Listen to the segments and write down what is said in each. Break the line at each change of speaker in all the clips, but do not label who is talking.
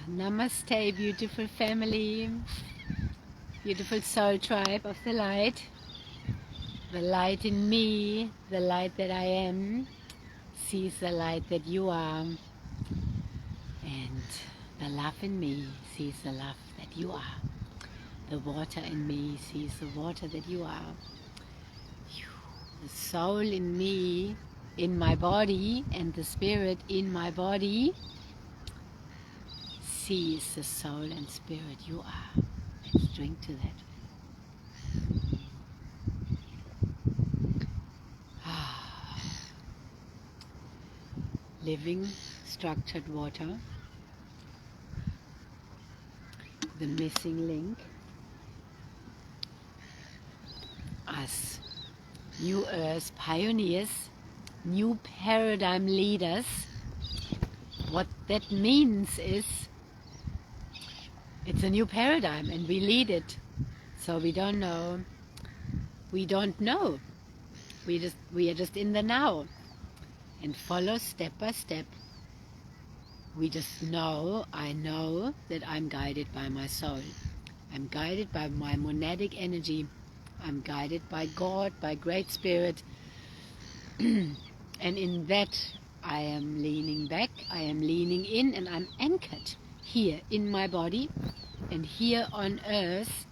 Namaste, beautiful family, beautiful soul tribe of the light in me, the light that I am, sees the light that you are, and the love in me sees the love that you are. The water in me sees the water that you are. The soul in me, in my body, and the spirit in my body sees the soul and spirit you are. Let's drink to that. Living, structured water, the missing link, us, New Earth pioneers, new paradigm leaders. What that means is it's a new paradigm and we lead it. So we don't know. We are just in the now and follow step by step. We just know, I know that I'm guided by my soul. I'm guided by my monadic energy. I'm guided by God, by Great Spirit. And in that I am leaning back, I am leaning in, and I'm anchored here in my body and here on earth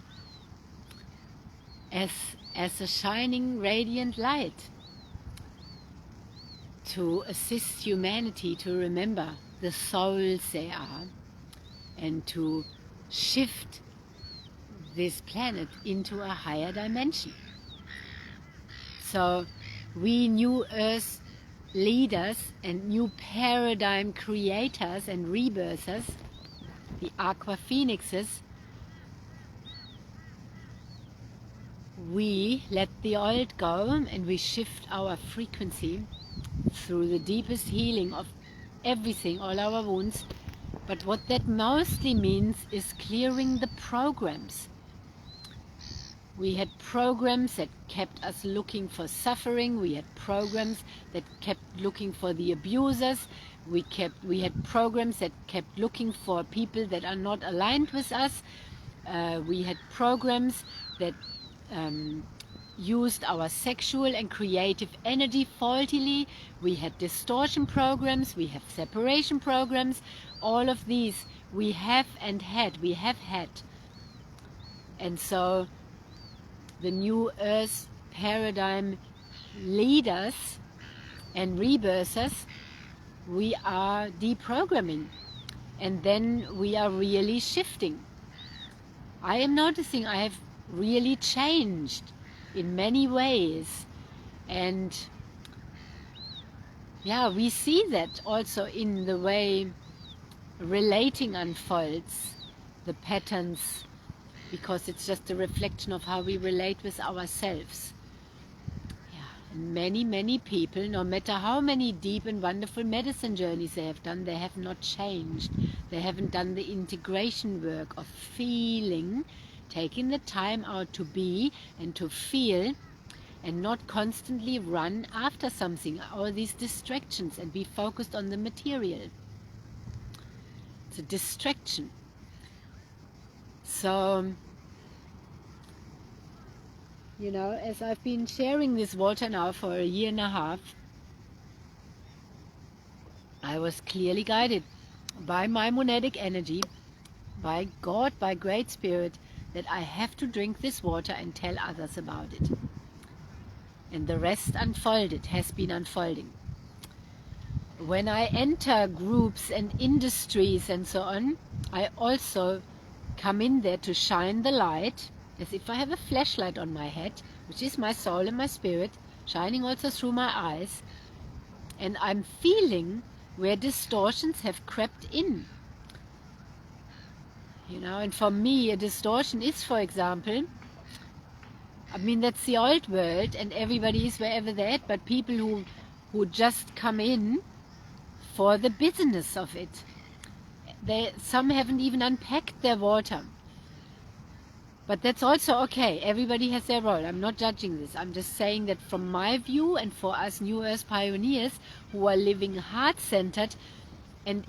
as a shining radiant light to assist humanity to remember the souls they are and to shift this planet into a higher dimension. So we New Earth leaders and new paradigm creators and rebirthers, the Aqua Phoenixes, we let the old go and we shift our frequency through the deepest healing of everything, all our wounds. But what that mostly means is clearing the programs. We had programs that kept us looking for suffering. We had programs that kept looking for the abusers. We had programs that kept looking for people that are not aligned with us. We had programs that used our sexual and creative energy faultily. We had distortion programs. We have separation programs. All of these we have had. And so the New Earth paradigm leaders and rebirthers, we are deprogramming, and then we are really shifting. I am noticing I have really changed in many ways, and yeah, we see that also in the way relating unfolds, the patterns, because it's just a reflection of how we relate with ourselves. Yeah. And many people, no matter how many deep and wonderful medicine journeys they have done, they have not changed. They haven't done the integration work of feeling, taking the time out to be and to feel, and not constantly run after something, all these distractions, and be focused on the material. It's a distraction. So, you know, as I've been sharing this water now for a year and a half, I was clearly guided by my monadic energy, by God, by Great Spirit, that I have to drink this water and tell others about it. And the rest has been unfolding. When I enter groups and industries and so on, I also come in there to shine the light, as if I have a flashlight on my head, which is my soul and my spirit, shining also through my eyes, and I'm feeling where distortions have crept in. You know, and for me, a distortion is, for example, I mean, that's the old world, and everybody is wherever they're at, but people who just come in for the business of it. Some haven't even unpacked their water. But that's also okay. Everybody has their role. I'm not judging this. I'm just saying that from my view, and for us New Earth pioneers who are living heart-centered and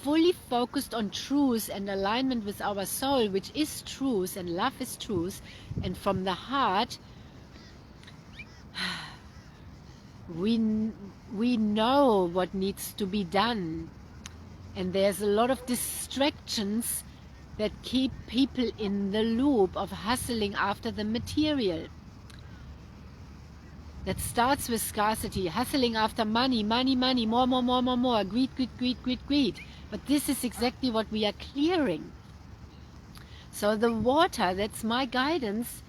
fully focused on truth and alignment with our soul, which is truth and love is truth, and from the heart, we know what needs to be done. And there's a lot of distractions that keep people in the loop of hustling after the material. That starts with scarcity, hustling after money, money, money, more, more, more, more, more, greed, greed, greed, greed, greed. But this is exactly what we are clearing. So the water, that's my guidance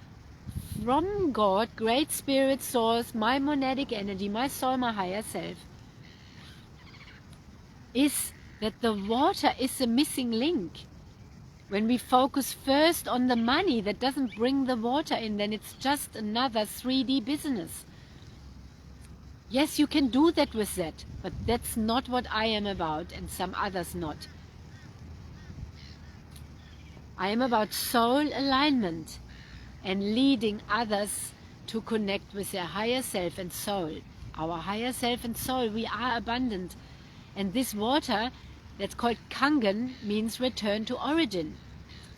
from God, Great Spirit Source, my monadic energy, my soul, my higher self, is that the water is the missing link. When we focus first on the money that doesn't bring the water in, then it's just another 3D business. Yes, you can do that with that, but that's not what I am about, and some others not. I am about soul alignment and leading others to connect with their higher self and soul. Our higher self and soul, we are abundant. And this water, that's called Kangen, means return to origin.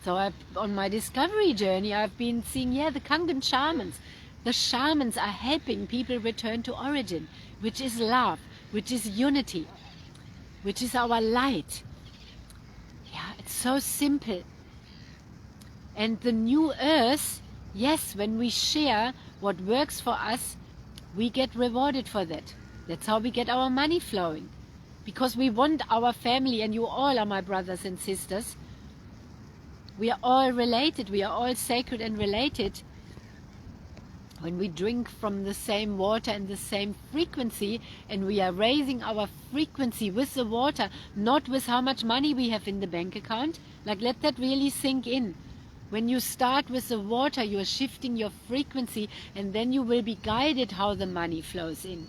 So on my discovery journey, I've been seeing, the Kangen shamans. The shamans are helping people return to origin, which is love, which is unity, which is our light. Yeah, it's so simple. And the new earth, yes, when we share what works for us, we get rewarded for that. That's how we get our money flowing. Because we want our family, and you all are my brothers and sisters. We are all related, we are all sacred and related. When we drink from the same water and the same frequency, and we are raising our frequency with the water, not with how much money we have in the bank account. Like, let that really sink in. When you start with the water, you are shifting your frequency, and then you will be guided how the money flows in.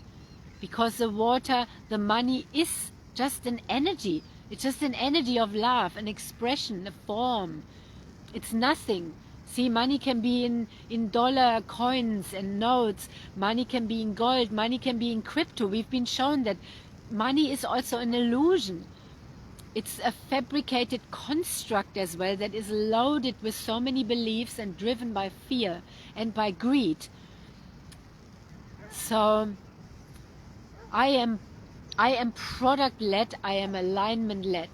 Because the water, the money is just an energy. It's just an energy of love, an expression, a form. It's nothing. See, money can be in dollar coins and notes. Money can be in gold. Money can be in crypto. We've been shown that money is also an illusion. It's a fabricated construct as well that is loaded with so many beliefs and driven by fear and by greed. So I am product-led, I am alignment-led.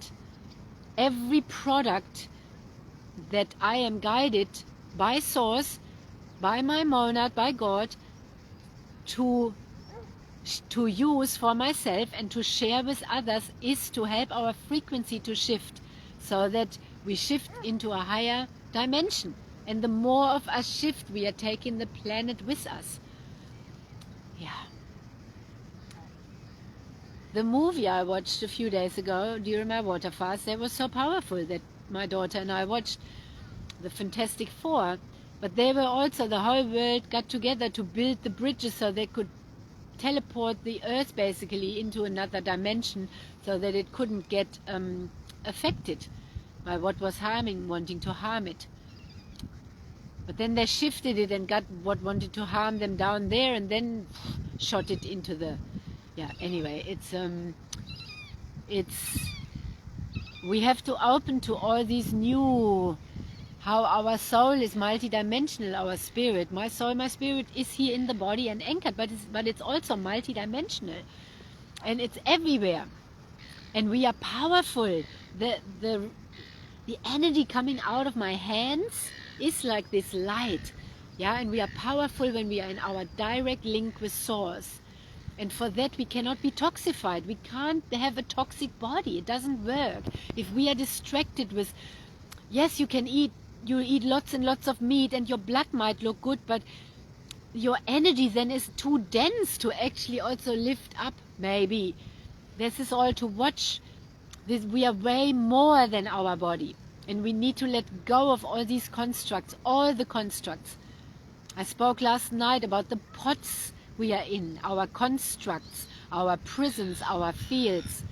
Every product that I am guided by Source, by my monad, by God, to use for myself and to share with others is to help our frequency to shift, so that we shift into a higher dimension. And the more of us shift, we are taking the planet with us. Yeah. The movie I watched a few days ago during my water fast, that was so powerful that my daughter and I watched, the Fantastic Four. But they were also, the whole world got together to build the bridges so they could teleport the earth basically into another dimension, so that it couldn't get affected by what was wanting to harm it. But then they shifted it and got what wanted to harm them down there, and then shot it into the, anyway, we have to open to all these new, how our soul is multidimensional, our spirit. My soul, my spirit is here in the body and anchored, but it's also multidimensional, and it's everywhere, and we are powerful. The energy coming out of my hands is like this light, and we are powerful when we are in our direct link with Source. And for that we cannot be toxified. We can't have a toxic body. It doesn't work. If we are distracted with, yes, you eat lots and lots of meat and your blood might look good, but your energy then is too dense to actually also lift up, maybe. This is all to watch. We are way more than our body. And we need to let go of all these constructs, all the constructs. I spoke last night about the pots we are in, our constructs, our prisons, our fields,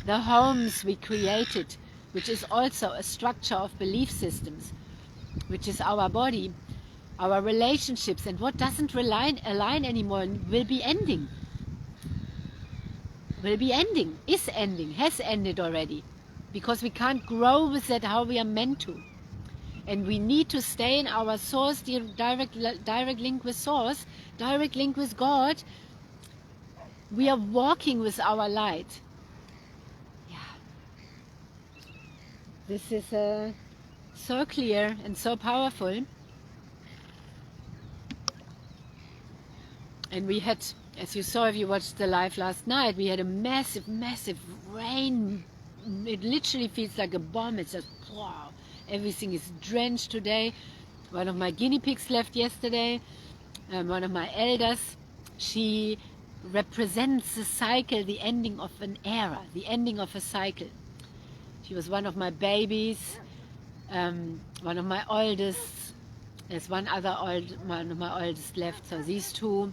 the homes we created, which is also a structure of belief systems, which is our body, our relationships, and what doesn't align anymore will be ending, is ending, has ended already. because we can't grow with that how we are meant to. And we need to stay in our source, direct link with source, direct link with God. We are walking with our light. Yeah. This is so clear and so powerful. And we had, as you saw if you watched the live last night, we had a massive, massive rain. It literally feels like a bomb. It's just, wow. Everything is drenched today. One of my guinea pigs left yesterday. One of my elders, she represents the cycle, the ending of an era, the ending of a cycle. She was one of my babies, one of my oldest. There's one of my oldest left. So these two,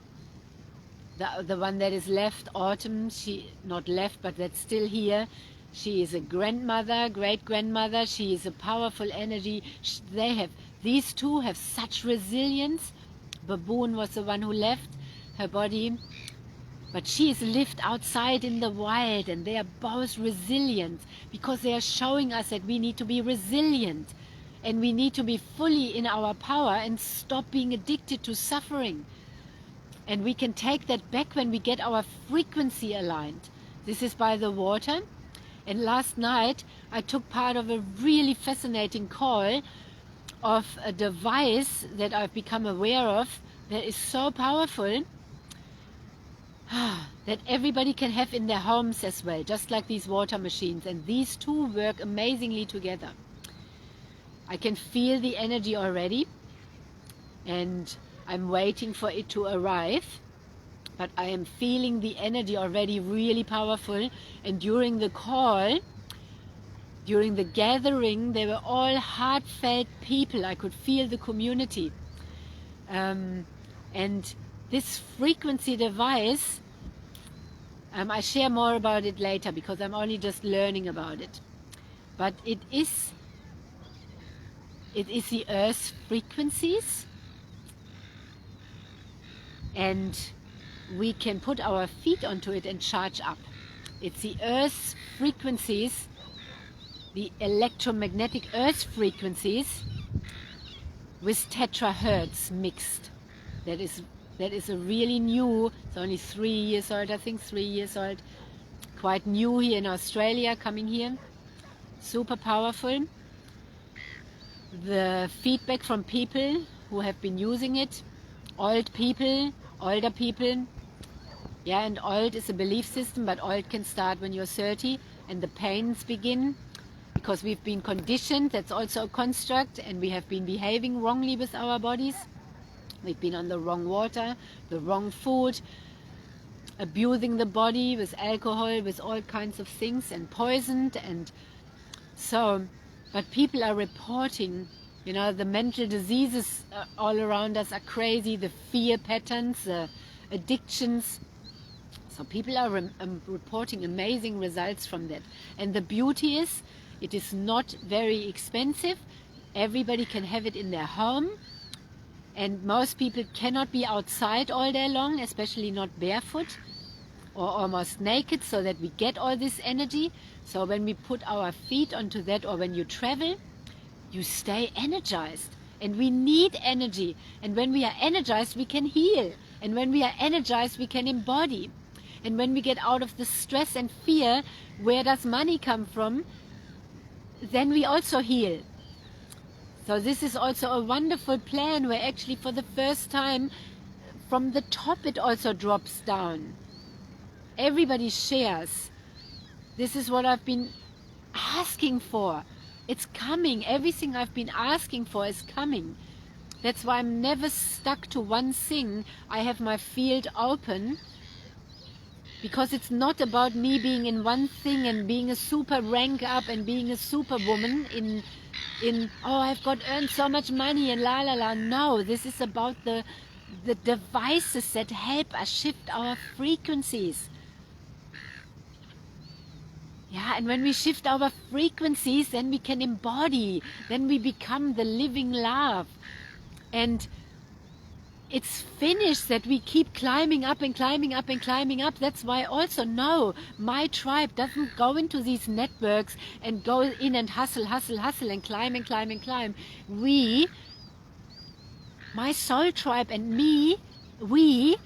the one that is left, Autumn, she not left, but that's still here. She is a grandmother, great-grandmother. She is a powerful energy. These two have such resilience. Baboon was the one who left her body. But she is lived outside in the wild, and they are both resilient because they are showing us that we need to be resilient and we need to be fully in our power and stop being addicted to suffering. And we can take that back when we get our frequency aligned. This is by the water. And last night I took part of a really fascinating call of a device that I've become aware of that is so powerful that everybody can have in their homes as well, just like these water machines. And these two work amazingly together. I can feel the energy already, and I'm waiting for it to arrive. But I am feeling the energy already really powerful. And during the call, during the gathering, they were all heartfelt people. I could feel the community. And this frequency device, I share more about it later because I'm only just learning about it. But it is the Earth's frequencies. And we can put our feet onto it and charge up. It's the Earth's frequencies, the electromagnetic Earth frequencies with terahertz mixed. That is a really new, it's only 3 years old, I think 3 years old, quite new here in Australia, coming here, super powerful. The feedback from people who have been using it, older people, yeah, and old is a belief system, but old can start when you're 30 and the pains begin because we've been conditioned. That's also a construct, and we have been behaving wrongly with our bodies. We've been on the wrong water, the wrong food, abusing the body with alcohol, with all kinds of things, and poisoned. And so, but people are reporting, you know, the mental diseases all around us are crazy, the fear patterns, the addictions. So people are reporting amazing results from that. And the beauty is, it is not very expensive. Everybody can have it in their home. And most people cannot be outside all day long, especially not barefoot or almost naked, so that we get all this energy. So when we put our feet onto that, or when you travel, you stay energized. And we need energy. And when we are energized, we can heal. And when we are energized, we can embody. And when we get out of the stress and fear, where does money come from? Then we also heal. So this is also a wonderful plan where actually for the first time from the top it also drops down. Everybody shares. This is what I've been asking for. It's coming. Everything I've been asking for is coming. That's why I'm never stuck to one thing. I have my field open, because it's not about me being in one thing and being a super rank up and being a superwoman in oh, I've got earned so much money and la la la. No, this is about the devices that help us shift our frequencies. Yeah, and when we shift our frequencies, then we can embody, then we become the living love. And it's finished, that we keep climbing up and climbing up and climbing up. That's why also, no, my tribe doesn't go into these networks and go in and hustle, hustle, hustle and climb and climb and climb. We, my soul tribe and me, we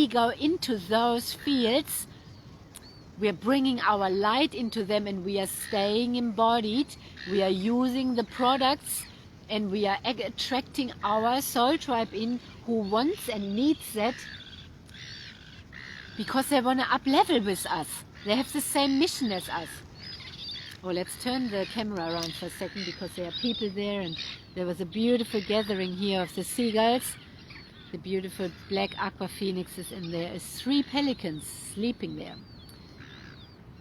go into those fields. We're bringing our light into them, and we are staying embodied. We are using the products, and we are attracting our soul tribe in, who wants and needs that, because they want to up level with us. They have the same mission as us. Oh, let's turn the camera around for a second, because there are people there, and there was a beautiful gathering here of the seagulls, the beautiful black aqua phoenixes, and there is 3 pelicans sleeping there.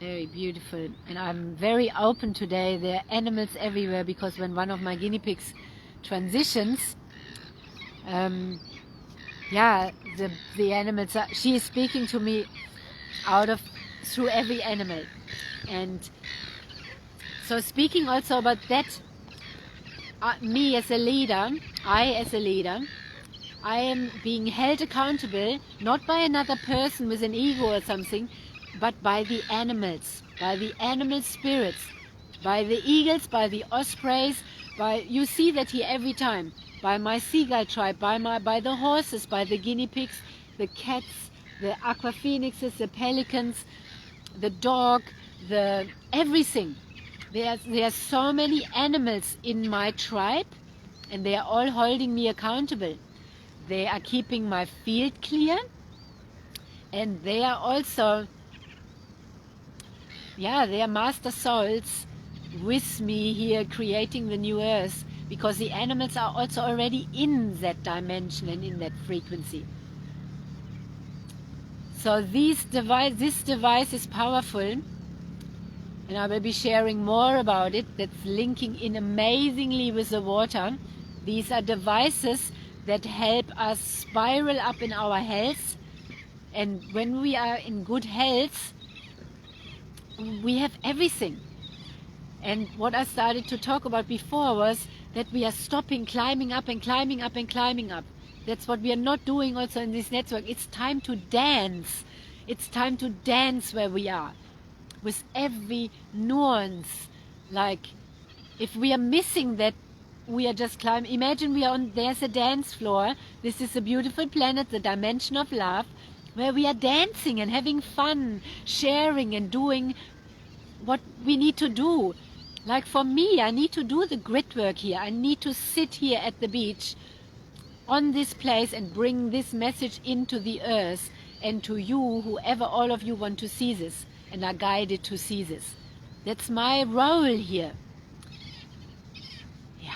Very beautiful. And I'm very open today. There are animals everywhere, because when one of my guinea pigs transitions, yeah, the animals are, she is speaking to me through every animal. And so, speaking also about that, me as a leader, I as a leader, I am being held accountable, not by another person with an ego or something, but by the animals, by the animal spirits, by the eagles, by the ospreys, you see that here every time, by my seagull tribe, by the horses, by the guinea pigs, the cats, the aqua phoenixes, the pelicans, the dog, everything. There are so many animals in my tribe, and they are all holding me accountable. They are keeping my field clear, and they are also, yeah, they are master souls with me here creating the new earth, because the animals are also already in that dimension and in that frequency. So this device is powerful, and I will be sharing more about it. That's linking in amazingly with the water. These are devices that help us spiral up in our health, and when we are in good health, we have everything. And what I started to talk about before was that we are stopping climbing up and climbing up and climbing up. That's what we are not doing also in this network. It's time to dance. It's time to dance where we are, with every nuance. Like, if we are missing that, we are just climbing. Imagine there's a dance floor. This is a beautiful planet, the dimension of love, where we are dancing and having fun, sharing and doing what we need to do. Like for me, I need to do the grit work here. I need to sit here at the beach on this place and bring this message into the earth and to you, whoever all of you want to see this and are guided to see this. That's my role here. Yeah.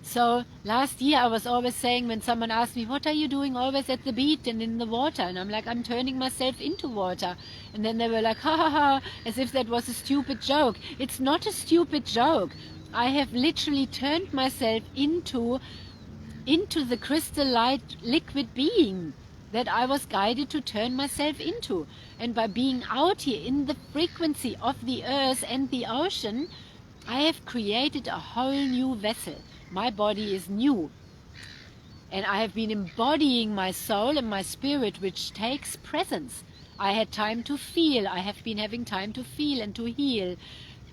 So last year I was always saying, when someone asked me, what are you doing always at the beach and in the water? And I'm like, I'm turning myself into water. And then they were like, ha ha ha, as if that was a stupid joke. It's not a stupid joke. I have literally turned myself into the crystal light liquid being that I was guided to turn myself into. And by being out here in the frequency of the earth and the ocean, I have created a whole new vessel. My body is new. And I have been embodying my soul and my spirit, which takes presence. I had time to feel. I have been having time to feel and to heal.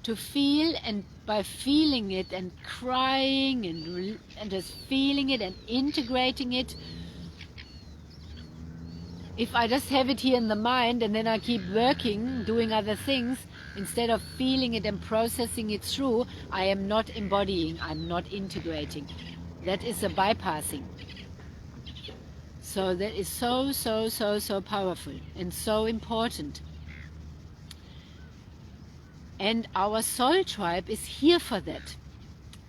To feel, and by feeling it and crying and just feeling it and integrating it. If I just have it here in the mind and then I keep working, doing other things, instead of feeling it and processing it through, I am not embodying, I'm not integrating. That is a bypassing. So that is so, so, so, so powerful and so important. And our soul tribe is here for that.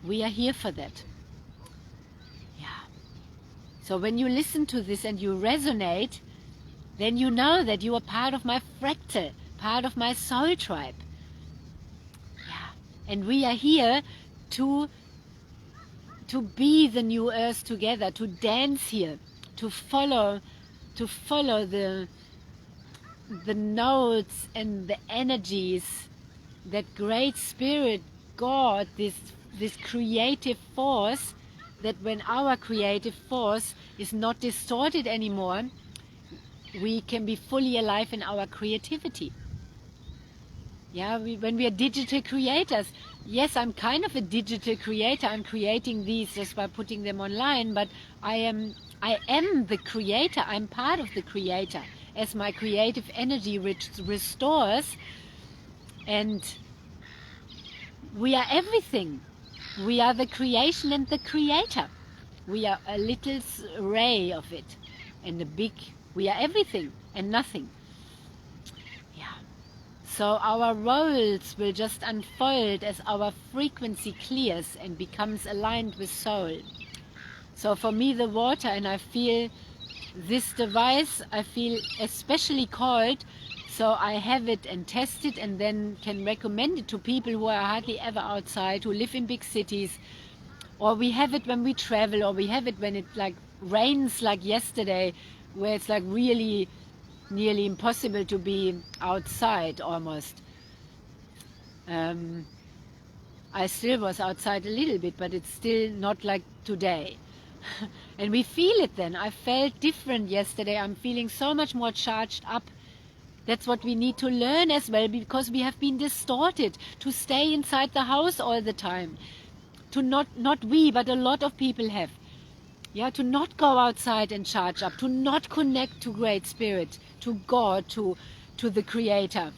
We are here for that. Yeah. So when you listen to this and you resonate, then you know that you are part of my fractal, part of my soul tribe. Yeah. And we are here to be the new earth together, to dance here, to follow the notes and the energies that great spirit, God, this creative force that when our creative force is not distorted anymore, we can be fully alive in our creativity. Yeah, when we are digital creators, yes, I'm kind of a digital creator. I'm creating these just by putting them online, but I am the creator. I'm part of the creator as my creative energy restores, and we are everything. We are the creation and the creator. We are a little ray of it, and the big, we are everything and nothing. Yeah. So our roles will just unfold as our frequency clears and becomes aligned with soul. So for me, the water, and I feel this device, I feel especially called, so I have it and test it and then can recommend it to people who are hardly ever outside, who live in big cities, or we have it when we travel, or we have it when it like rains like yesterday, where it's like really nearly impossible to be outside almost. I still was outside a little bit, but it's still not like today. And we feel it then. I felt different yesterday. I'm feeling so much more charged up. That's what we need to learn as well, because we have been distorted to stay inside the house all the time. To not we, but a lot of people have. Yeah, to not go outside and charge up, to not connect to Great Spirit, to God, to the Creator,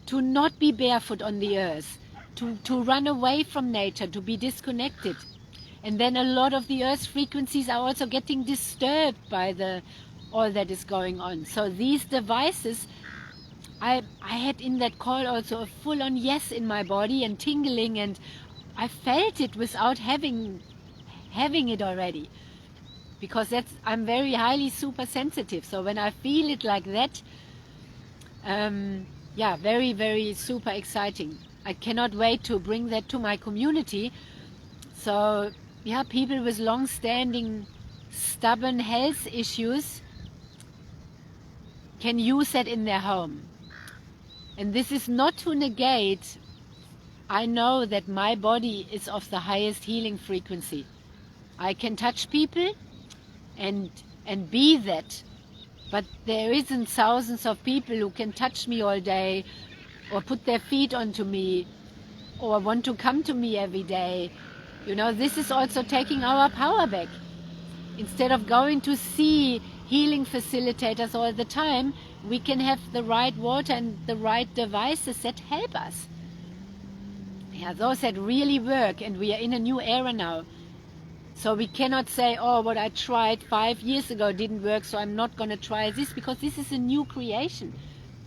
to not be barefoot on the earth, to run away from nature, to be disconnected. And then a lot of the earth's frequencies are also getting disturbed by all that is going on. So these devices, I had in that call also a full-on yes in my body and tingling, and I felt it without having it already. Because I'm very highly super sensitive. So when I feel it like that, yeah, very, very super exciting. I cannot wait to bring that to my community. So yeah, people with long-standing stubborn health issues can use that in their home. And this is not to negate, I know that my body is of the highest healing frequency. I can touch people and be that. But there isn't thousands of people who can touch me all day, or put their feet onto me, or want to come to me every day. You know, this is also taking our power back. Instead of going to see healing facilitators all the time, we can have the right water and the right devices that help us. Yeah, those that really work, and we are in a new era now. So we cannot say, oh, what I tried 5 years ago didn't work, so I'm not going to try this, because this is a new creation,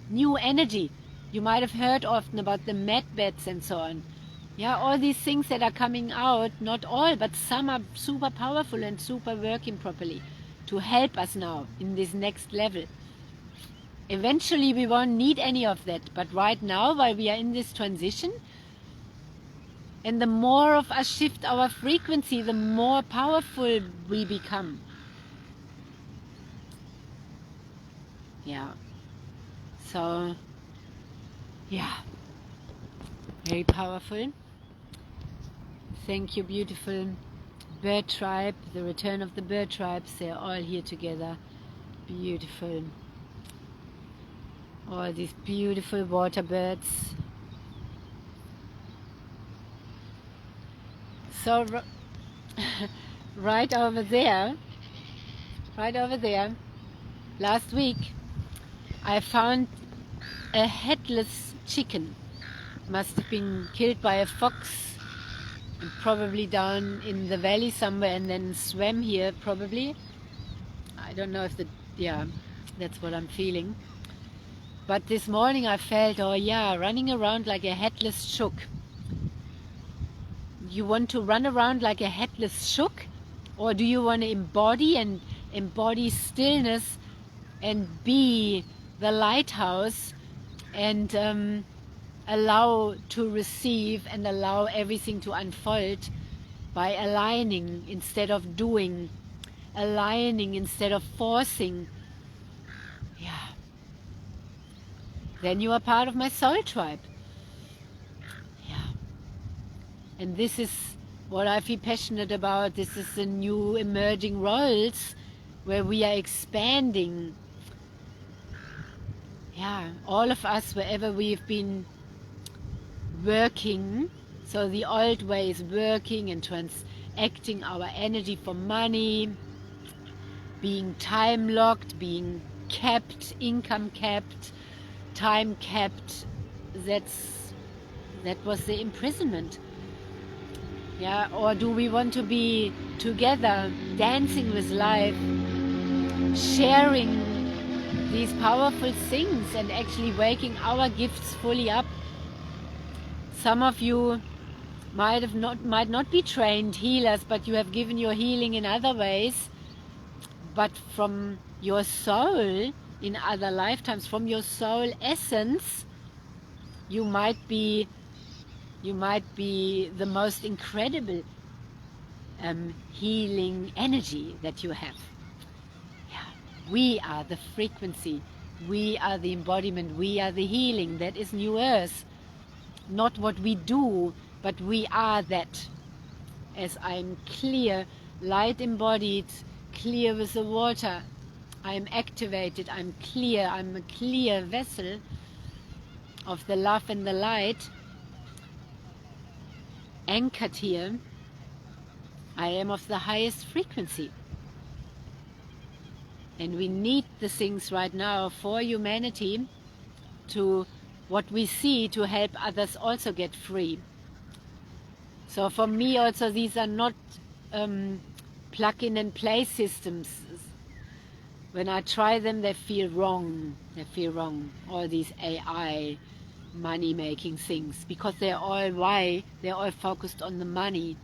new energy. You might have heard often about the med beds and so on. Yeah, all these things that are coming out, not all, but some are super powerful and super working properly to help us now in this next level. Eventually we won't need any of that, but right now, while we are in this transition, and the more of us shift our frequency, the more powerful we become. Yeah. So, yeah. Very powerful. Thank you, beautiful bird tribe, the return of the bird tribes. They're all here together. Beautiful. All these beautiful water birds. So right over there, last week I found a headless chicken. Must have been killed by a fox, and probably down in the valley somewhere, and then swam here probably. I don't know if yeah, that's what I'm feeling. But this morning I felt, oh yeah, running around like a headless chook. You want to run around like a headless chook, or do you want to embody stillness and be the lighthouse and allow to receive and allow everything to unfold by aligning instead of doing, aligning instead of forcing? Yeah. Then you are part of my soul tribe. Yeah. And this is what I feel passionate about. This is the new emerging roles where we are expanding. Yeah, all of us, wherever we've been working, so the old way is working and transacting our energy for money, being time locked, being capped, income capped, time capped. That was the imprisonment. Yeah, or do we want to be together, dancing with life, sharing these powerful things and actually waking our gifts fully up? Some of you might not be trained healers, but you have given your healing in other ways, but from your soul in other lifetimes, from your soul essence, you might be the most incredible healing energy that you have. Yeah. We are the frequency, we are the embodiment, we are the healing. That is New Earth. Not what we do, but we are that. As I'm clear, light embodied, clear with the water, I'm activated, I'm clear, I'm a clear vessel of the love and the light, anchored here. I am of the highest frequency. And we need the things right now for humanity, to what we see, to help others also get free. So for me also, these are not plug-in and play systems. When I try them, they feel wrong. They feel wrong. All these AI money-making things, because they're all why? They're all focused on the money.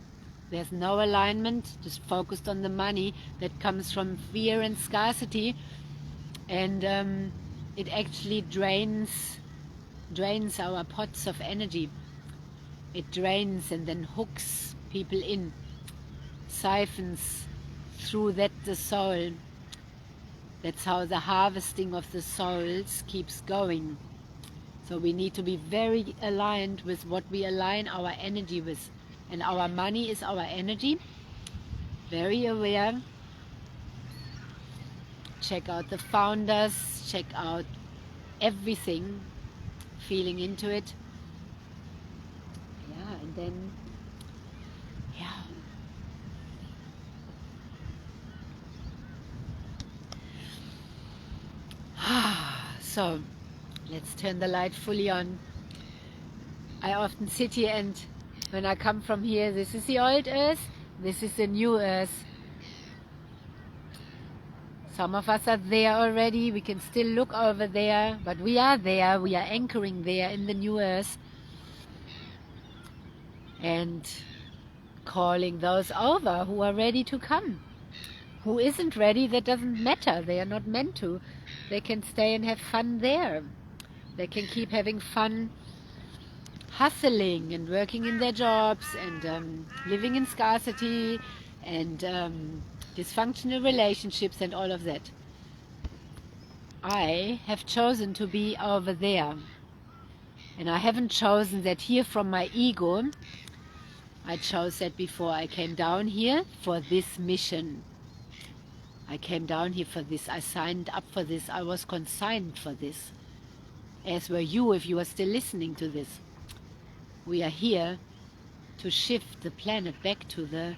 There's no alignment, just focused on the money that comes from fear and scarcity, and it actually drains our pots of energy. It drains and then hooks people in, siphons through that the soul. That's how the harvesting of the souls keeps going. So we need to be very aligned with what we align our energy with. And our money is our energy. Very aware. Check out the founders, check out everything, feeling into it. Yeah, and then, yeah. So, let's turn the light fully on. I often sit here, and when I come from here, this is the old earth, this is the new earth. Some of us are there already, we can still look over there, but we are there, we are anchoring there in the new earth. And calling those over who are ready to come. Who isn't ready, that doesn't matter, they are not meant to. They can stay and have fun there. They can keep having fun hustling and working in their jobs and living in scarcity and dysfunctional relationships and all of that. I have chosen to be over there, and I haven't chosen that here from my ego. I chose that before I came down here for this mission. I came down here for this, I signed up for this, I was consigned for this, as were you if you are still listening to this. We are here to shift the planet back to the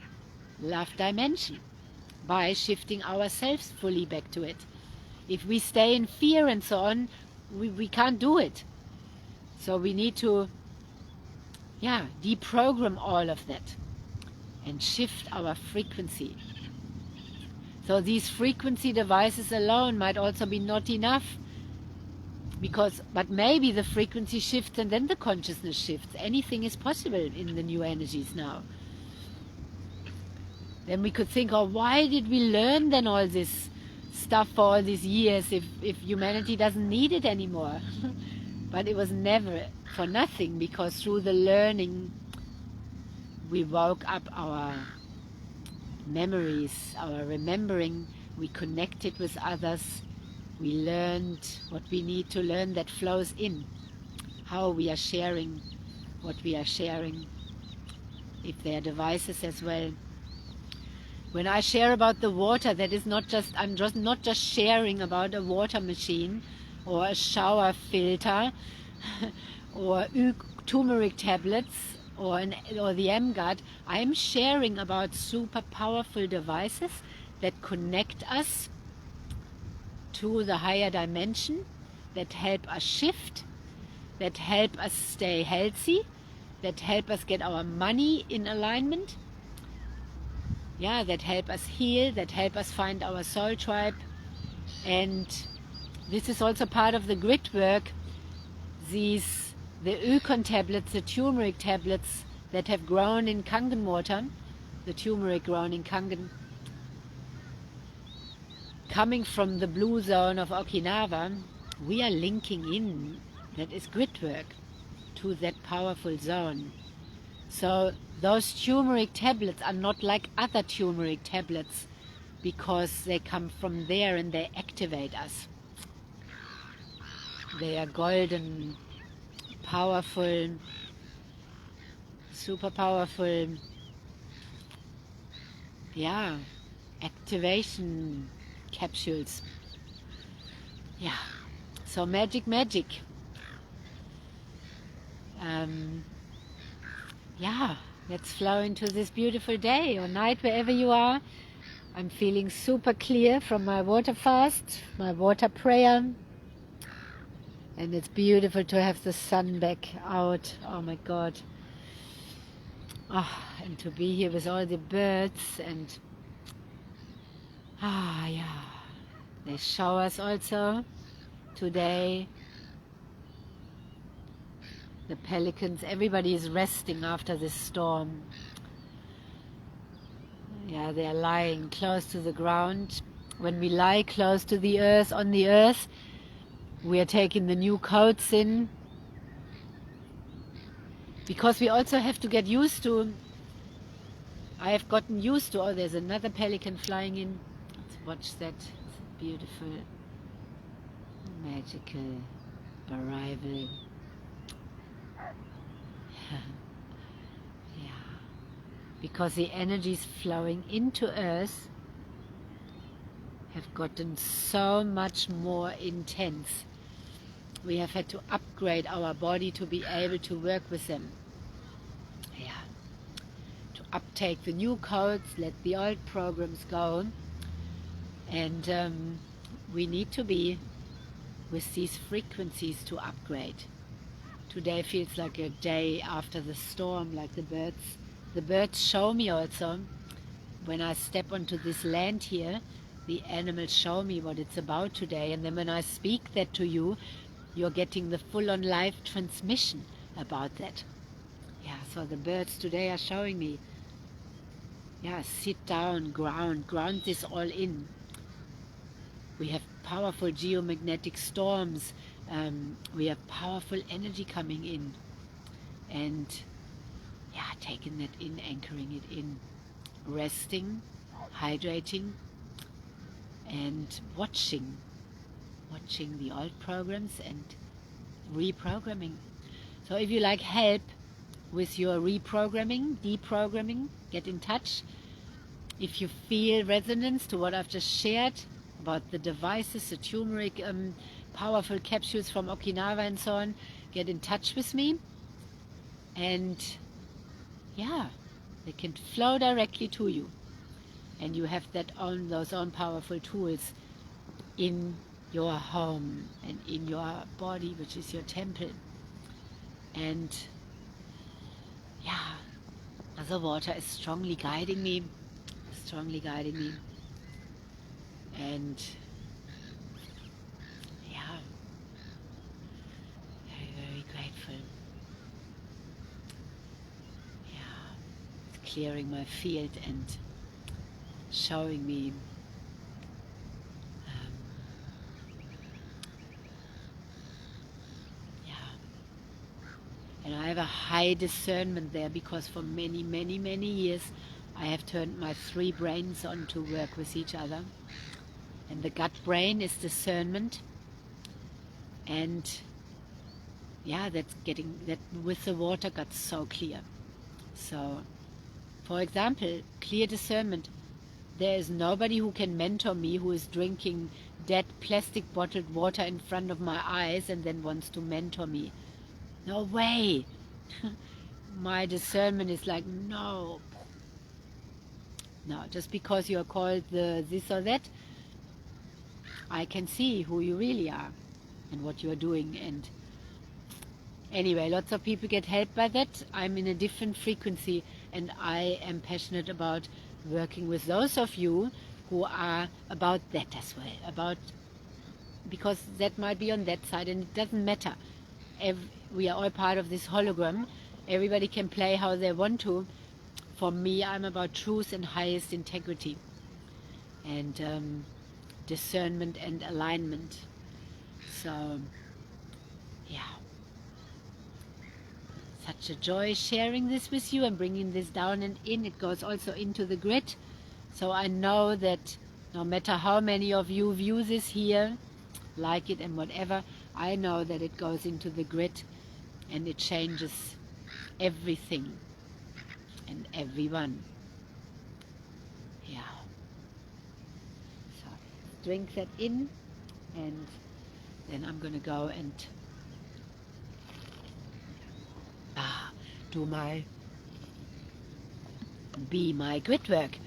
love dimension by shifting ourselves fully back to it. If we stay in fear and so on, we can't do it. So we need to deprogram all of that and shift our frequency. So these frequency devices alone might also be not enough, but maybe the frequency shifts and then the consciousness shifts. Anything is possible in the new energies now. Then we could think, oh, why did we learn then all this stuff for all these years if humanity doesn't need it anymore? But it was never for nothing, because through the learning we woke up our memories, our remembering, we connected with others, we learned what we need to learn that flows in, how we are sharing what we are sharing. if they are devices as well. When I share about the water, that is not just, I'm just not just sharing about a water machine or a shower filter or turmeric tablets or the MGUT. I'm sharing about super powerful devices that connect us to the higher dimension, that help us shift, that help us stay healthy, that help us get our money in alignment, yeah, that help us heal, that help us find our soul tribe. And this is also part of the grid work. The Ökon tablets, the turmeric tablets that have grown in Kangen water, the turmeric grown in Kangen, coming from the blue zone of Okinawa, we are linking in, that is grid work, to that powerful zone. So those turmeric tablets are not like other turmeric tablets because they come from there and they activate us. They are golden, powerful, super powerful, yeah, activation capsules. Yeah, so magic. Yeah, let's flow into this beautiful day or night wherever you are. I'm feeling super clear from my water fast, my water prayer. And it's beautiful to have the sun back out. Oh my God. And to be here with all the birds and yeah. They show us also today. The pelicans, everybody is resting after this storm. Yeah, they are lying close to the ground. When we lie close to the earth, on the earth, we are taking the new coats in. Because we also have to get used to, I have gotten used to, oh, there's another pelican flying in. Let's watch that. It's a beautiful, magical arrival. Yeah. Because the energies flowing into Earth have gotten so much more intense. We have had to upgrade our body to be able to work with them. Yeah. To uptake the new codes, let the old programs go. And we need to be with these frequencies to upgrade. Today feels like a day after the storm, like the birds. The birds show me also, when I step onto this land here, the animals show me what it's about today. And then when I speak that to you, you're getting the full-on live transmission about that. Yeah, so the birds today are showing me, yeah, sit down, ground this all in. We have powerful geomagnetic storms. We have powerful energy coming in. And yeah, taking that in, anchoring it in, resting, hydrating, and watching the old programs and reprogramming. So if you like help with your reprogramming, deprogramming, get in touch. If you feel resonance to what I've just shared about the devices, the turmeric, powerful capsules from Okinawa and so on, get in touch with me. And yeah, they can flow directly to you. And you have those own powerful tools in your home and in your body, which is your temple. And yeah, the water is strongly guiding me. And yeah, very grateful. Yeah, it's clearing my field and showing me and I have a high discernment there because for many years I have turned my 3 brains on to work with each other. And the gut brain is discernment, and yeah, that with the water got so clear. So For example, clear discernment. There is nobody who can mentor me who is drinking dead plastic bottled water in front of my eyes and then wants to mentor me. No way. My discernment is like, no, no, just because you are called the this or that, I can see who you really are and what you are doing. And anyway, lots of people get helped by that. I'm in a different frequency, and I am passionate about working with those of you who are about that as well, because that might be on that side, and it doesn't matter. We are all part of this hologram. Everybody can play how they want to. For me, I'm about truth and highest integrity, and discernment and alignment. So, yeah, such a joy sharing this with you and bringing this down and in. It goes also into the grid. So I know that no matter how many of you view this here, like it and whatever, I know that it goes into the grid and it changes everything and everyone. Yeah. So drink that in, and then I'm going to go and do my grid work.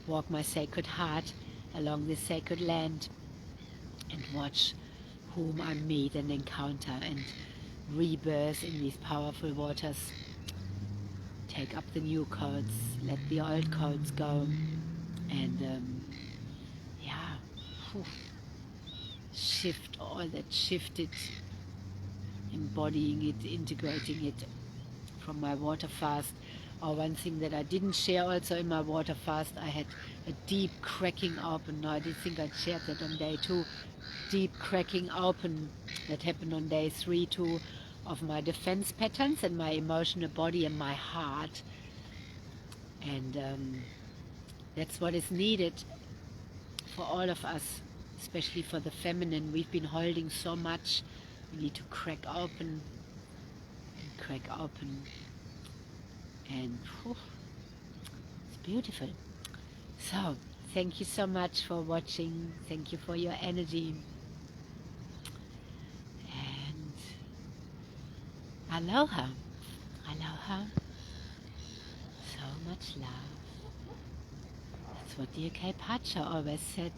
Walk my sacred heart along this sacred land and watch whom I meet and encounter and rebirth in these powerful waters. Take up the new codes, let the old codes go, and yeah, shift all that shifted, embodying it, integrating it from my water fast. Or one thing that I didn't share also in my water fast, I had a deep cracking open. No, I didn't think I'd shared that on day 2. Deep cracking open that happened on day 3 too, of my defense patterns and my emotional body and my heart. And that's what is needed for all of us, especially for the feminine. We've been holding so much. We need to crack open and crack open. And it's beautiful. So thank you so much for watching. Thank you for your energy. And aloha. Aloha. So much love. That's what dear Kay Pacha always said.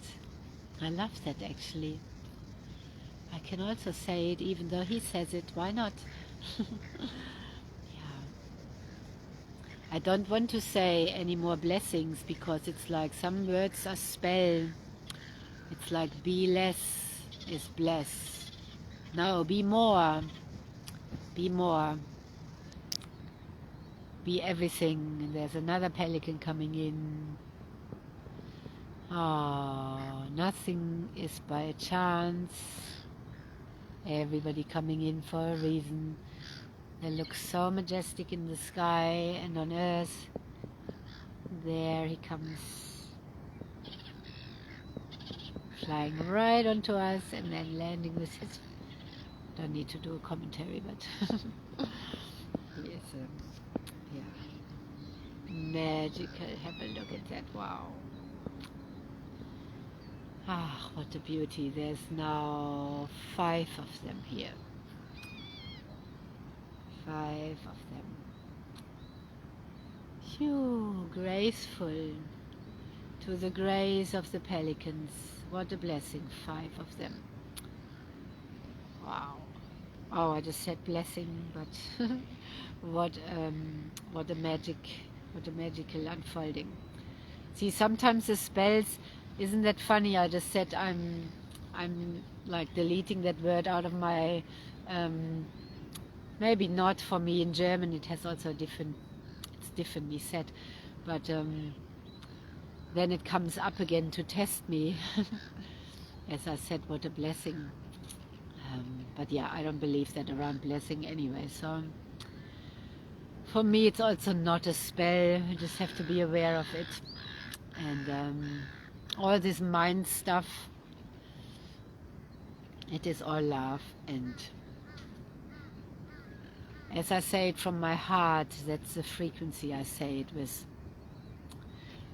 I love that actually. I can also say it even though he says it. Why not? I don't want to say any more blessings because it's like some words are spell. It's like be less is bless. No, be more. Be more. Be everything. And there's another pelican coming in. Oh, nothing is by chance. Everybody coming in for a reason. They look so majestic in the sky and on earth. There he comes, flying right onto us and then landing with his... Don't need to do a commentary, but yes, yeah, magical. Have a look at that. Wow. Ah, what a beauty. There's now 5 of them here. 5 of them. Phew, graceful. To the grace of the pelicans. What a blessing. 5 of them. Wow. Oh, I just said blessing, but what a magical unfolding. See, sometimes the spells, isn't that funny? I just said I'm like deleting that word out of my, maybe not for me in German. It has also it's differently said, but then it comes up again to test me. As I said, what a blessing. But yeah, I don't believe that around blessing anyway. So for me, it's also not a spell. You just have to be aware of it. And all this mind stuff, it is all love, and As I say it from my heart, that's the frequency I say it with.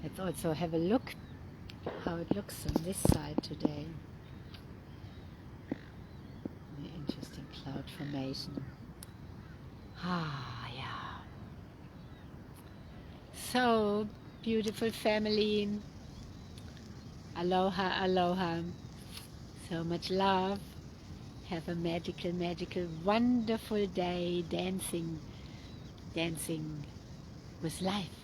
Let's also have a look how it looks on this side today. An interesting cloud formation. Ah, yeah. So beautiful family. Aloha, aloha. So much love. Have a magical, magical, wonderful day dancing with life.